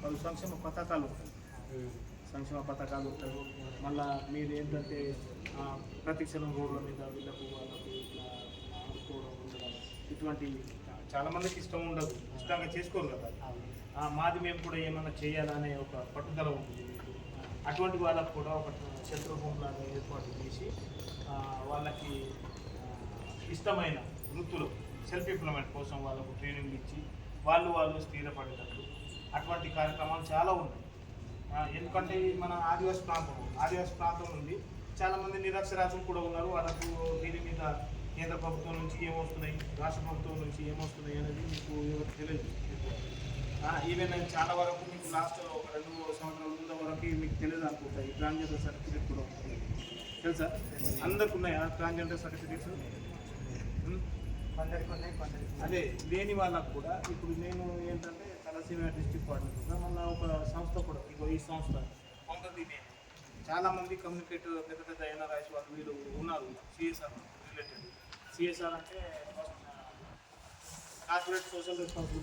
పలు సంక్షేమ పథకాలు ఉంటాయి. సంక్షేమ పథకాలు ఉంటాయి. మళ్ళీ మీరు ఏంటంటే ప్రతి క్షణం రోడ్ల మీద వీళ్ళకు వాళ్ళకు ఇట్లా ఆడుకోవడం ఉండడం ఇటువంటి చాలామందికి ఇష్టం ఉండదు, ఇష్టంగా చేసుకోరు కదా. మాది మేము కూడా ఏమన్నా చేయాలనే ఒక పట్టుదల ఉంటుంది మీకు. అటువంటి వాళ్ళకు కూడా ఒక షెల్టర్ హోమ్ లాగా ఏర్పాటు చేసి వాళ్ళకి ఇష్టమైన వృత్తులు సెల్ఫ్ ఎంప్లాయ్మెంట్ కోసం వాళ్ళకు ట్రైనింగ్ ఇచ్చి వాళ్ళు స్థిరపడేటట్టు అటువంటి కార్యక్రమాలు చాలా ఉన్నాయి. ఎందుకంటే మన ఆదివాసీ ప్రాంతం నుండి చాలామంది నిరక్షరాస్యులు కూడా ఉన్నారు. వాళ్ళకు దీని మీద కేంద్ర ప్రభుత్వం నుంచి ఏమొస్తున్నాయి, రాష్ట్ర ప్రభుత్వం నుంచి ఏమొస్తున్నాయి అనేది మీకు ఎవరికి తెలియదు. ఈవెన్ చాలా వరకు మీకు లాస్ట్ ఒక 2 సంవత్సరాల ముందు వరకు మీకు తెలియదు అనుకుంటా. ఈ ట్రాన్స్జెండర్ సర్టిఫికేట్ కూడా ఉంటుంది, తెలుసా? అందరికి ఉన్నాయా ట్రాన్స్జెండర్ సర్టిఫికేట్స్? అదే లేని వాళ్ళకు కూడా ఇప్పుడు నేను ఏంటంటే తలసీమ డిస్ట్రిక్ట్ కోఆర్డినేటర్గా మళ్ళీ ఒక సంస్థ కూడా ఈ సంస్థ ఉంటుంది. నేను చాలామంది కమ్యూనికేట్ పెద్ద ఎన్ఆర్ఐస్ వాళ్ళు వీళ్ళు ఉన్నారు. CSR related. సిఎస్ఆర్ అంటే కార్పొరేట్ సోషల్ రెస్పాన్సిబిలిటీ